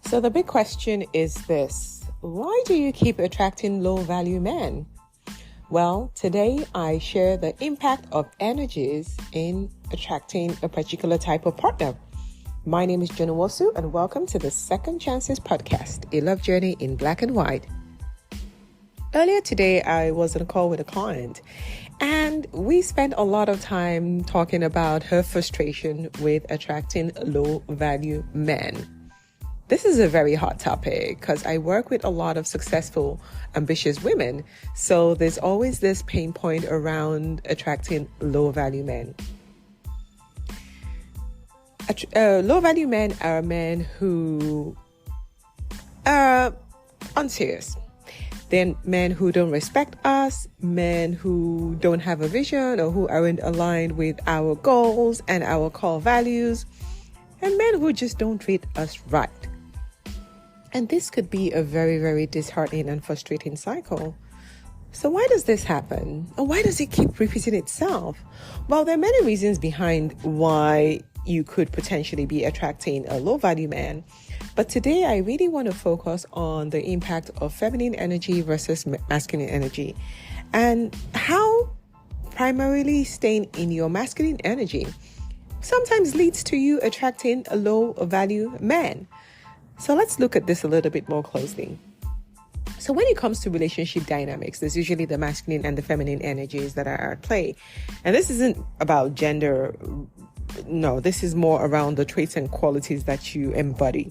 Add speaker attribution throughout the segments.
Speaker 1: So the big question is this: why do you keep attracting low-value men? Well, today I share the impact of energies in attracting a particular type of partner. My name is Joan Nwosu, and welcome to the Second Chances Podcast, a love journey in black and white. Earlier today, I was on a call with a client, and we spent a lot of time talking about her frustration with attracting low-value men. This is a very hot topic because I work with a lot of successful, ambitious women. So there's always this pain point around attracting low-value men. Low-value men are men who are unserious. They're men who don't respect us, men who don't have a vision or who aren't aligned with our goals and our core values, and men who just don't treat us right. And this could be a very, very disheartening and frustrating cycle. So why does this happen? Or why does it keep repeating itself? Well, there are many reasons behind why you could potentially be attracting a low-value man. But today, I really want to focus on the impact of feminine energy versus masculine energy, and how primarily staying in your masculine energy sometimes leads to you attracting a low-value man. So let's look at this a little bit more closely. So when it comes to relationship dynamics, there's usually the masculine and the feminine energies that are at play. And this isn't about gender. No, this is more around the traits and qualities that you embody.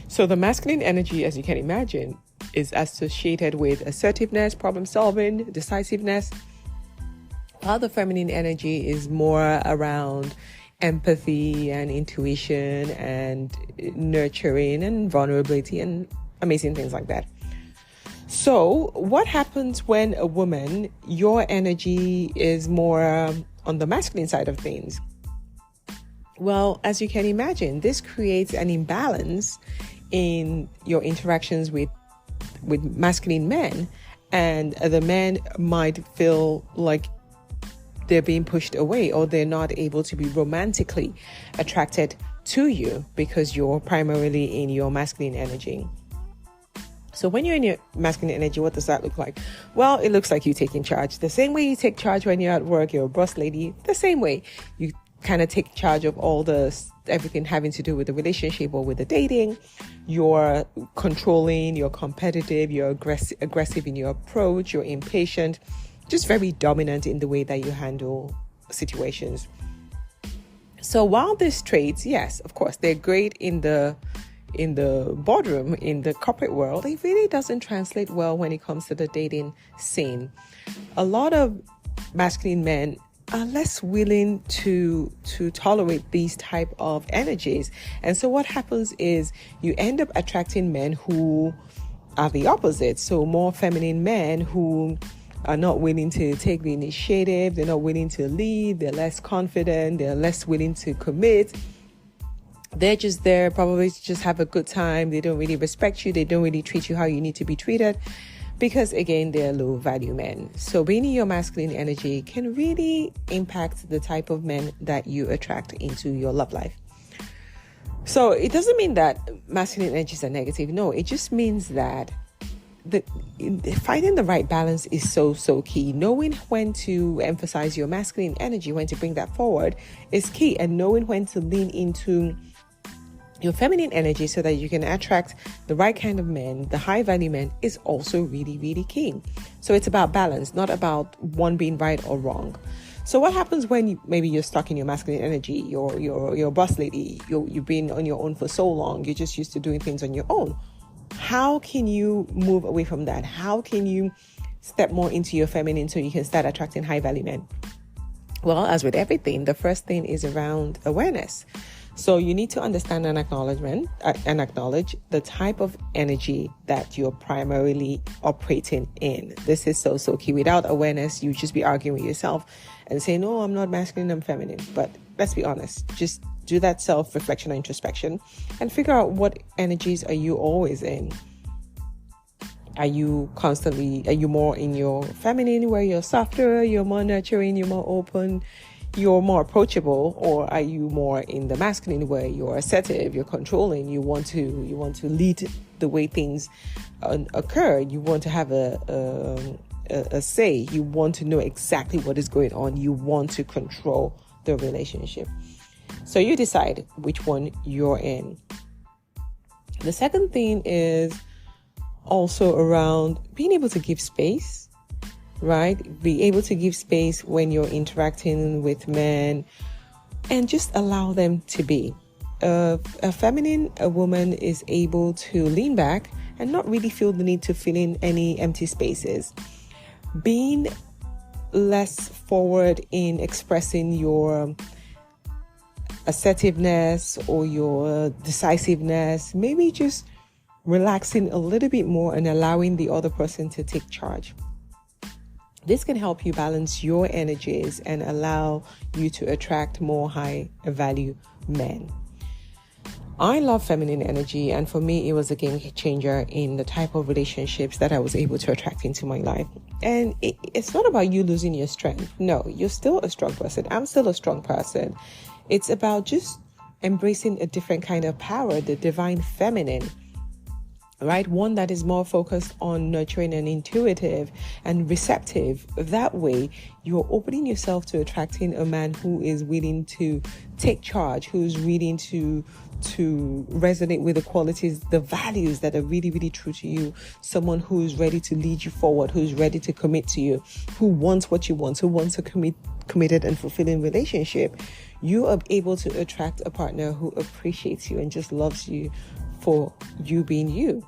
Speaker 1: So the masculine energy, as you can imagine, is associated with assertiveness, problem solving, decisiveness, while the feminine energy is more around empathy and intuition and nurturing and vulnerability and amazing things like that. So what happens when a woman, your energy is more on the masculine side of things? Well, as you can imagine, this creates an imbalance in your interactions with masculine men, and the men might feel like they're being pushed away, or they're not able to be romantically attracted to you because you're primarily in your masculine energy. So when you're in your masculine energy, what does that look like? Well, it looks like you taking charge. The same way you take charge when you're at work, you're a boss lady. The same way you kind of take charge of everything having to do with the relationship or with the dating. You're controlling, you're competitive, you're aggressive in your approach, you're impatient, just very dominant in the way that you handle situations. So while these traits, yes, of course, they're great in the boardroom, in the corporate world, it really doesn't translate well when it comes to the dating scene. A lot of masculine men are less willing to tolerate these type of energies. And so what happens is you end up attracting men who are the opposite. So more feminine men who are not willing to take the initiative, they're not willing to lead, they're less confident, they're less willing to commit. They're just there probably to just have a good time. They don't really respect you. They don't really treat you how you need to be treated because, again, they're low-value men. So being in your masculine energy can really impact the type of men that you attract into your love life. So it doesn't mean that masculine energies are negative. No, it just means that finding the right balance is so key. Knowing when to emphasize your masculine energy, when to bring that forward is key, and knowing when to lean into your feminine energy so that you can attract the right kind of men, the high value men, is also really key. So it's about balance, not about one being right or wrong. So what happens when maybe you're stuck in your masculine energy, you're a boss lady, you've been on your own for so long, you're just used to doing things on your own? How can you move away from that? How can you step more into your feminine so you can start attracting high value men? Well, as with everything, the first thing is around awareness. So you need to understand and acknowledge the type of energy that you're primarily operating in. This is so key. Without awareness, you just be arguing with yourself and say, no, I'm not masculine, I'm feminine. But let's be honest, just do that self-reflection or introspection and figure out what energies are you always in. Are you more in your feminine where you're softer, you're more nurturing, you're more open, you're more approachable, or are you more in the masculine way? You're assertive, you're controlling, you want to lead the way things occur. You want to have a say. You want to know exactly what is going on. You want to control the relationship. So you decide which one you're in. The second thing is also around being able to give space, right? Be able to give space when you're interacting with men and just allow them to be. A woman is able to lean back and not really feel the need to fill in any empty spaces. Being less forward in expressing your assertiveness or your decisiveness, maybe just relaxing a little bit more and allowing the other person to take charge. This can help you balance your energies and allow you to attract more high value men. I love feminine energy, and for me, it was a game changer in the type of relationships that I was able to attract into my life. And it's not about you losing your strength. No, you're still a strong person. I'm still a strong person. It's about just embracing a different kind of power, the divine feminine, right? One that is more focused on nurturing and intuitive and receptive. That way, you're opening yourself to attracting a man who is willing to take charge, who's willing to resonate with the qualities, the values that are really, really true to you. Someone who's ready to lead you forward, who's ready to commit to you, who wants what you want, who wants a committed and fulfilling relationship. You are able to attract a partner who appreciates you and just loves you for you being you,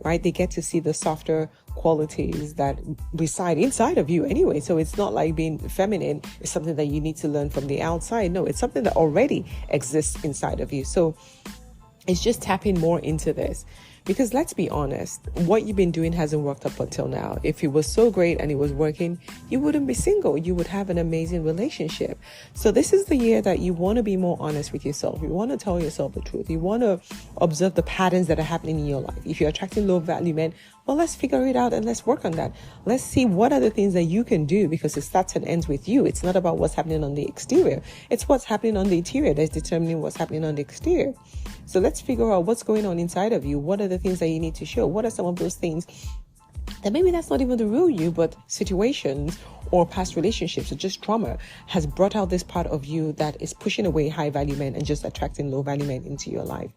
Speaker 1: right? They get to see the softer qualities that reside inside of you anyway. So it's not like being feminine is something that you need to learn from the outside. No, it's something that already exists inside of you. So it's just tapping more into this. Because let's be honest, what you've been doing hasn't worked up until now. If it was so great and it was working, you wouldn't be single. You would have an amazing relationship. So this is the year that you want to be more honest with yourself. You want to tell yourself the truth. You want to observe the patterns that are happening in your life. If you're attracting low value men, well, let's figure it out and let's work on that. Let's see what are the things that you can do, because it starts and ends with you. It's not about what's happening on the exterior. It's what's happening on the interior that's determining what's happening on the exterior. So let's figure out what's going on inside of you. What are the things that you need to show? What are some of those things that maybe that's not even the real you, but situations or past relationships or just trauma has brought out this part of you that is pushing away high value men and just attracting low value men into your life.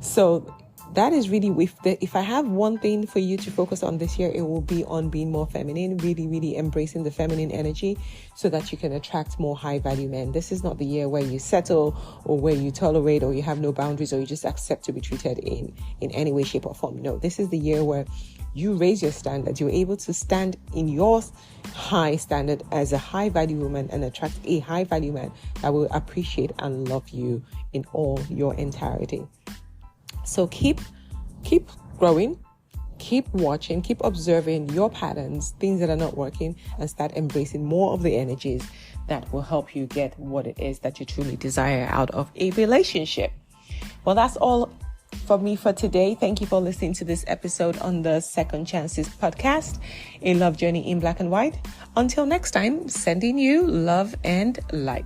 Speaker 1: So that is really, if I have one thing for you to focus on this year, it will be on being more feminine, really, really embracing the feminine energy so that you can attract more high value men. This is not the year where you settle or where you tolerate or you have no boundaries or you just accept to be treated in any way, shape or form. No, this is the year where you raise your standards. You're able to stand in your high standard as a high value woman and attract a high value man that will appreciate and love you in all your entirety. So keep growing, keep watching, keep observing your patterns, things that are not working, and start embracing more of the energies that will help you get what it is that you truly desire out of a relationship. Well, that's all for me for today. Thank you for listening to this episode on the Second Chances podcast, a love journey in black and white. Until next time, sending you love and light.